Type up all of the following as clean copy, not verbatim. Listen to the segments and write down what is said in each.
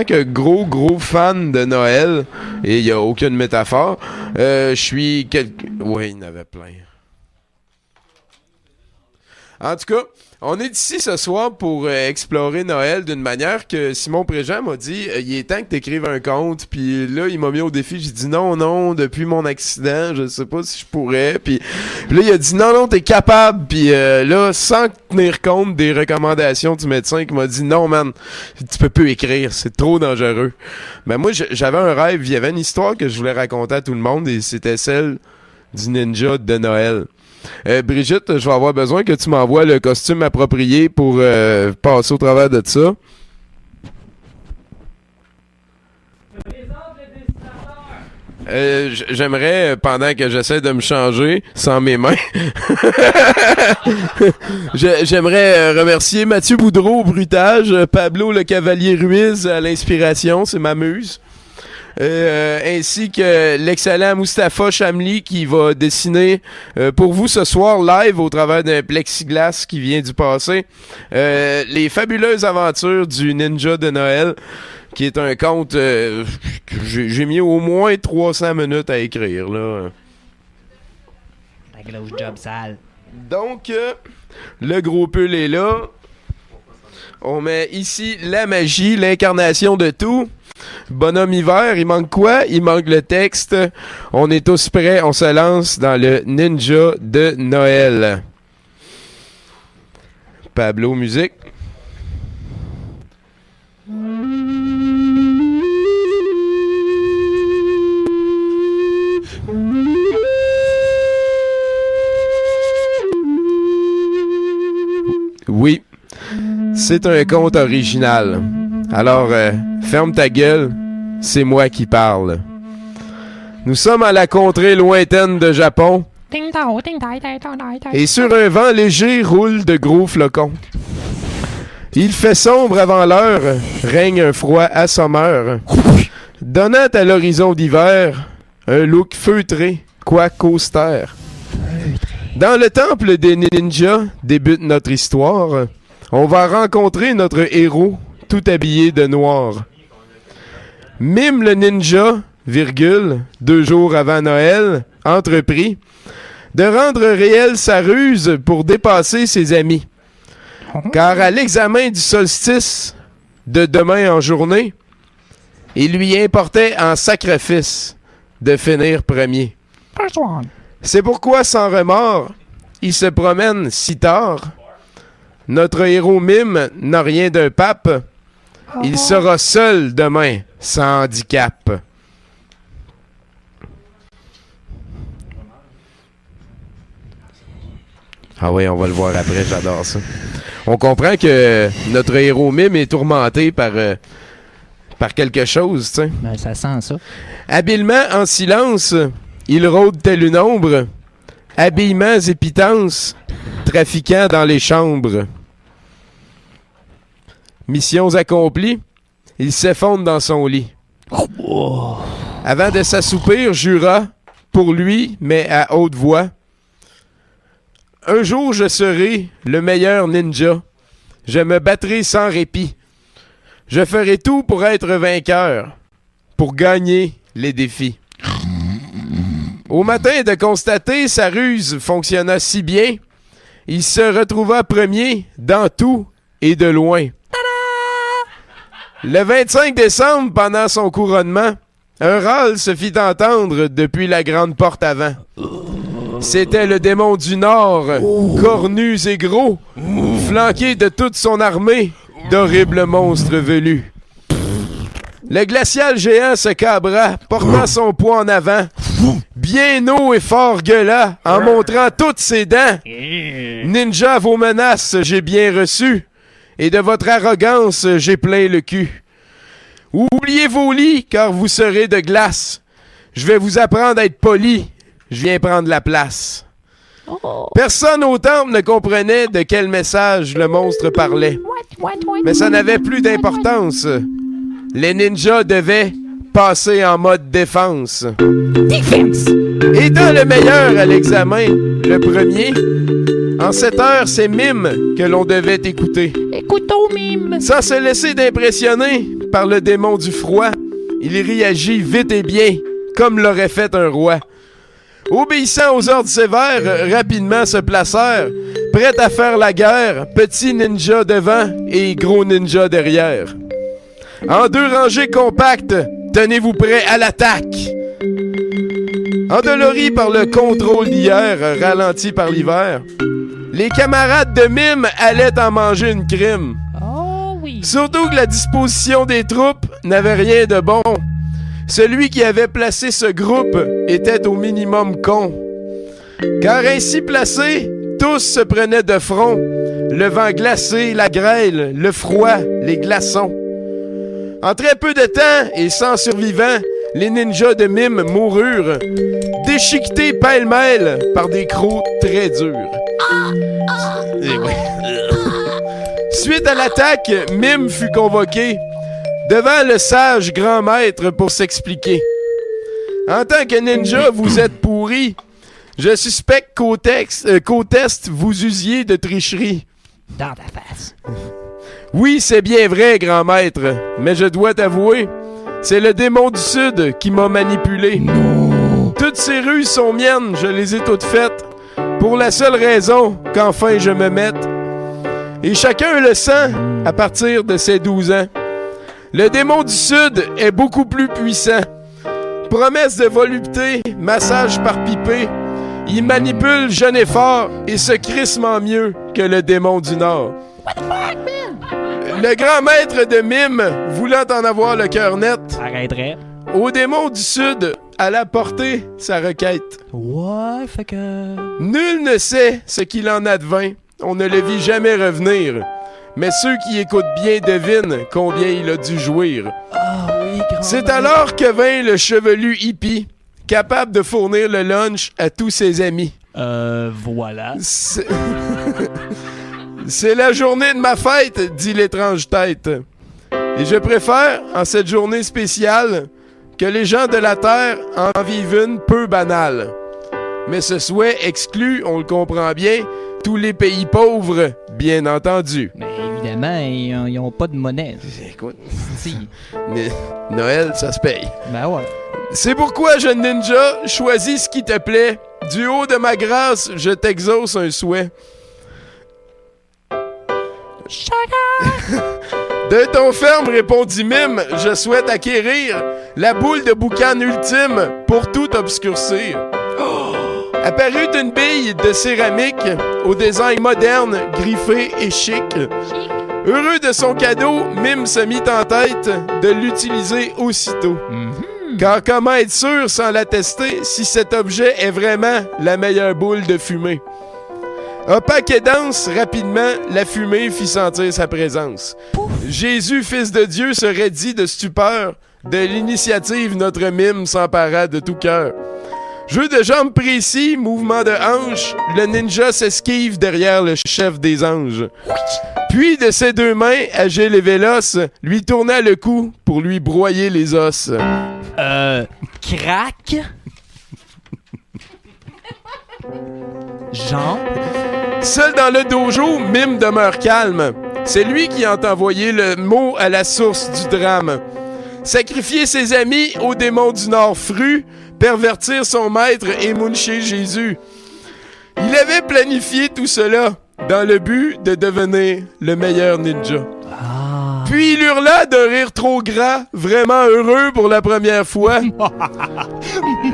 que gros fan de Noël, et il n'y a aucune métaphore, je suis... Oui, il y en avait plein. En tout cas, on est ici ce soir pour explorer Noël d'une manière que Simon Préjean m'a dit il est temps que tu écrives un conte. Puis là, il m'a mis au défi. J'ai dit non, depuis mon accident, je sais pas si je pourrais. Puis là, il a dit non, t'es capable. Puis là, sans tenir compte des recommandations du médecin qui m'a dit non, man, tu peux plus écrire, c'est trop dangereux. Ben moi, j'avais un rêve, il y avait une histoire que je voulais raconter à tout le monde et c'était celle du ninja de Noël. Brigitte, je vais avoir besoin que tu m'envoies le costume approprié pour passer au travers de ça. J'aimerais, pendant que j'essaie de me changer sans mes mains, j'aimerais remercier Mathieu Boudreau au bruitage, Pablo le Cavalier Ruiz à l'inspiration, c'est ma muse. Ainsi que l'excellent Mustapha Chamli qui va dessiner pour vous ce soir live au travers d'un plexiglas qui vient du passé les fabuleuses aventures du ninja de Noël, qui est un conte j'ai mis au moins 300 minutes à écrire là. Un gros job sale. Donc le gros pull est là. On met ici la magie, l'incarnation de tout. Bonhomme hiver, il manque quoi? Il manque le texte. On est tous prêts, on se lance dans le ninja de Noël. Pablo, musique. Oui, c'est un conte original. Alors, ferme ta gueule, c'est moi qui parle. Nous sommes à la contrée lointaine de Japon. Et sur un vent léger roulent de gros flocons. Il fait sombre avant l'heure, règne un froid assommeur, donnant à l'horizon d'hiver un look feutré, quoique austère. Dans le temple des ninjas débute notre histoire. On va rencontrer notre héros, tout habillé de noir. Mime le ninja, 2 jours avant Noël, entrepris de rendre réelle sa ruse pour dépasser ses amis. Car à l'examen du solstice de demain en journée, il lui importait en sacrifice de finir premier. C'est pourquoi, sans remords, il se promène si tard. Notre héros mime n'a rien d'un pape. Il sera seul demain, sans handicap. Ah oui, on va le voir après, j'adore ça. On comprend que notre héros mime est tourmenté par quelque chose, tu sais. Ben, ça sent ça. Habilement en silence, il rôde tel une ombre. Habillements et pitances, trafiquant dans les chambres. Missions accomplies, il s'effondre dans son lit. Avant de s'assoupir, jura, pour lui, mais à haute voix. Un jour, je serai le meilleur ninja. Je me battrai sans répit. Je ferai tout pour être vainqueur, pour gagner les défis. Au matin de constater sa ruse fonctionna si bien, il se retrouva premier dans tout et de loin. Le 25 décembre, pendant son couronnement, un râle se fit entendre depuis la grande porte avant. C'était le démon du Nord, cornus et gros, flanqué de toute son armée d'horribles monstres velus. Le glacial géant se cabra, portant son poids en avant, bien haut et fort gueula, en montrant toutes ses dents. Ninja, vos menaces, j'ai bien reçu, et de votre arrogance, j'ai plein le cul. Oubliez vos lits, car vous serez de glace. Je vais vous apprendre à être poli. Je viens prendre la place. Personne au temple ne comprenait de quel message le monstre parlait. Mais ça n'avait plus d'importance. Les ninjas devaient passer en mode défense. Étant le meilleur à l'examen, le premier, en cette heure, c'est Mime que l'on devait écouter. Écoutons Mime. Sans se laisser d'impressionner par le démon du froid, il réagit vite et bien, comme l'aurait fait un roi. Obéissant aux ordres sévères, rapidement se placèrent, prêts à faire la guerre, petit ninja devant et gros ninja derrière. En 2 rangées compactes, tenez-vous prêts à l'attaque. Endoloris par le contrôle d'hier, ralenti par l'hiver, les camarades de Mime allaient en manger une crime. Oh oui. Surtout que la disposition des troupes n'avait rien de bon. Celui qui avait placé ce groupe était au minimum con. Car ainsi placés, tous se prenaient de front, le vent glacé, la grêle, le froid, les glaçons. En très peu de temps et sans survivants, les ninjas de Mime moururent, déchiquetés pêle-mêle par des crocs très durs. Suite à l'attaque, Mime fut convoqué devant le sage grand maître pour s'expliquer. En tant que ninja, vous êtes pourri. Je suspecte qu'au test, vous usiez de tricherie. Dans ta face. Oui, c'est bien vrai, grand maître, mais je dois t'avouer, c'est le démon du Sud qui m'a manipulé. Non. Toutes ces ruses sont miennes, je les ai toutes faites, pour la seule raison qu'enfin je me mette. Et chacun le sent à partir de ses 12 ans. Le démon du Sud est beaucoup plus puissant. Promesse de volupté, massage par pipé, il manipule jeune et fort et se crissement mieux que le démon du Nord. What the fuck, man? Le grand maître de Mime, voulant en avoir le cœur net, Arrêterait. au démon du Sud, alla porter sa requête. Ouais, fait que... Nul ne sait ce qu'il en advint, on ne le vit jamais revenir. Mais ceux qui écoutent bien devinent combien il a dû jouir. Ah oui, grand C'est maître. alors que vint le chevelu hippie, capable de fournir le lunch à tous ses amis. Voilà. C'est la journée de ma fête, dit l'étrange tête. Et je préfère, en cette journée spéciale, que les gens de la Terre en vivent une peu banale. Mais ce souhait exclut, on le comprend bien, tous les pays pauvres, bien entendu. Mais évidemment, ils ont pas de monnaie. Écoute, Si. Noël, ça se paye. Ben ouais. C'est pourquoi, jeune ninja, choisis ce qui te plaît. Du haut de ma grâce, je t'exauce un souhait. De ton ferme, répondit Mime, je souhaite acquérir la boule de boucan ultime pour tout obscurcir. Apparut une bille de céramique au design moderne, griffé et chic. Heureux de son cadeau, Mime se mit en tête de l'utiliser aussitôt. Car comment être sûr sans la tester si cet objet est vraiment la meilleure boule de fumée? Opaque et dense, rapidement, la fumée fit sentir sa présence. Jésus, fils de Dieu, se raidit de stupeur. De l'initiative, notre Mime s'empara de tout cœur. Jeu de jambes précis, mouvement de hanches, le ninja s'esquive derrière le chef des anges. Puis, de ses 2 mains, agile et véloce, lui tourna le cou pour lui broyer les os. Crack. Jean. Seul dans le dojo, Mime demeure calme. C'est lui qui a envoyé le mot à la source du drame. Sacrifier ses amis au démon du Nord fru, pervertir son maître et mouncher Jésus. Il avait planifié tout cela dans le but de devenir le meilleur ninja. Puis il hurla d'un rire trop grand, vraiment heureux pour la première fois.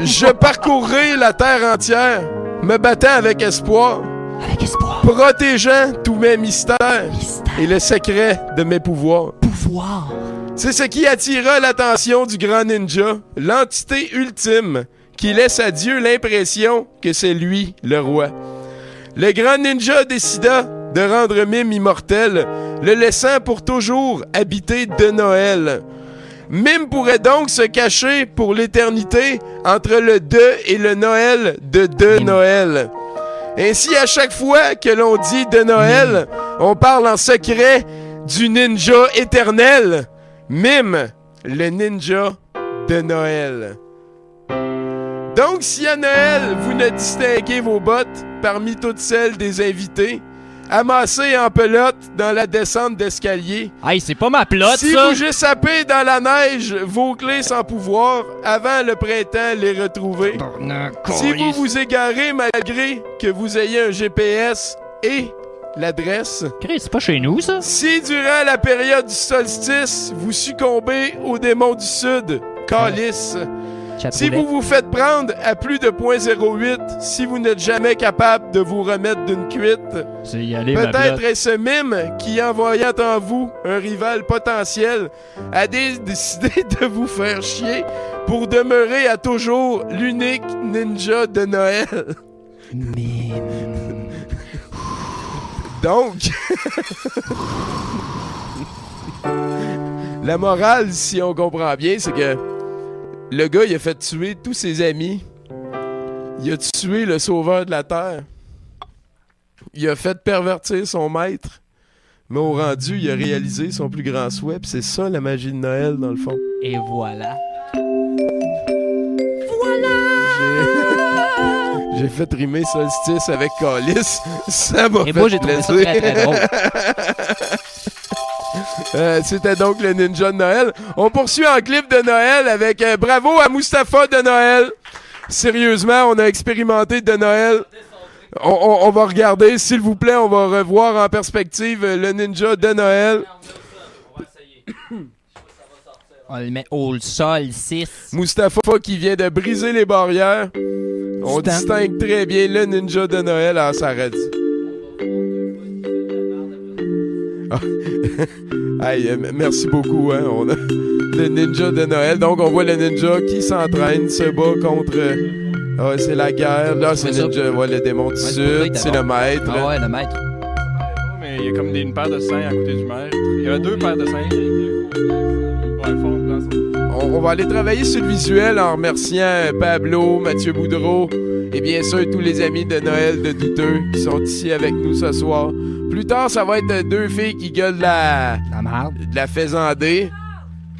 Je parcourrai la terre entière, me battant avec espoir, Avec espoir. protégeant tous mes mystères Mystère. et le secret de mes pouvoirs. Pouvoir. C'est ce qui attira l'attention du grand ninja, l'entité ultime, qui laisse à Dieu l'impression que c'est lui le roi. Le grand ninja décida de rendre Mime immortel, le laissant pour toujours habiter de Noël. Mime pourrait donc se cacher pour l'éternité entre le de et le Noël de Noël. Ainsi, à chaque fois que l'on dit de Noël, on parle en secret du ninja éternel. Mime, le ninja de Noël. Donc, si à Noël, vous ne distinguez vos bottes parmi toutes celles des invités, amassé en pelote dans la descente d'escalier. Hey, c'est pas ma plotte, Si ça! vous échappez dans la neige, vos clés sans pouvoir, avant le printemps, les retrouver. Si vous vous égarez malgré que vous ayez un GPS et l'adresse. Chris, c'est pas chez nous, ça? Si durant la période du solstice, vous succombez aux démons du Sud, calice. Si vous vous faites prendre à plus de 0.08, si vous n'êtes jamais capable de vous remettre d'une cuite, c'est y aller, ma peut-être plotte. est-ce mime qui, en voyant en vous un rival potentiel, a décidé de vous faire chier pour demeurer à toujours l'unique ninja de Noël. Donc, la morale, si on comprend bien, c'est que le gars, il a fait tuer tous ses amis. Il a tué le sauveur de la terre. Il a fait pervertir son maître. Mais au rendu, il a réalisé son plus grand souhait. Puis c'est ça, la magie de Noël, dans le fond. Et voilà. J'ai fait rimer solstice avec calice. Ça m'a fait Et moi, j'ai trouvé ça plaisir. très, très drôle. C'était donc le ninja de Noël. On poursuit en clip de Noël avec bravo à Mustapha de Noël. Sérieusement, on a expérimenté de Noël. On va regarder, s'il vous plaît, on va revoir en perspective le ninja de Noël. On le met au sol, 6. Mustapha qui vient de briser les barrières. On distingue très bien le ninja de Noël à Saradi. Hey, merci beaucoup, hein. On a le ninja de Noël. Donc, on voit le ninja qui s'entraîne, se bat contre... c'est la guerre. Là, c'est le ninja, le démon du Sud. C'est le maître. Ah ouais, le maître. Mais il y a comme une paire de seins à côté du maître. Il y a 2 paires de seins. Ouais, fond de place. On va aller travailler sur le visuel en remerciant Pablo, Mathieu Boudreau et bien sûr tous les amis de Noël de Douteux qui sont ici avec nous ce soir. Plus tard, ça va être 2 filles qui gueulent de la faisandée.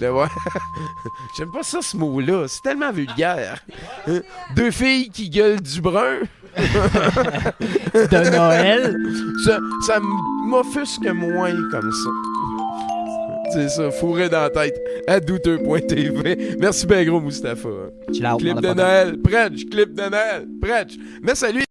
Ouais. J'aime pas ça, ce mot-là. C'est tellement vulgaire. 2 filles qui gueulent du brun. De Noël. Ça m'offusque moins comme ça. C'est ça, fourré dans la tête à douteux.tv. Merci bien gros, Mustapha. Chill out, Clip de Noël, Prench, clip de Noël, Prench. Merci à lui.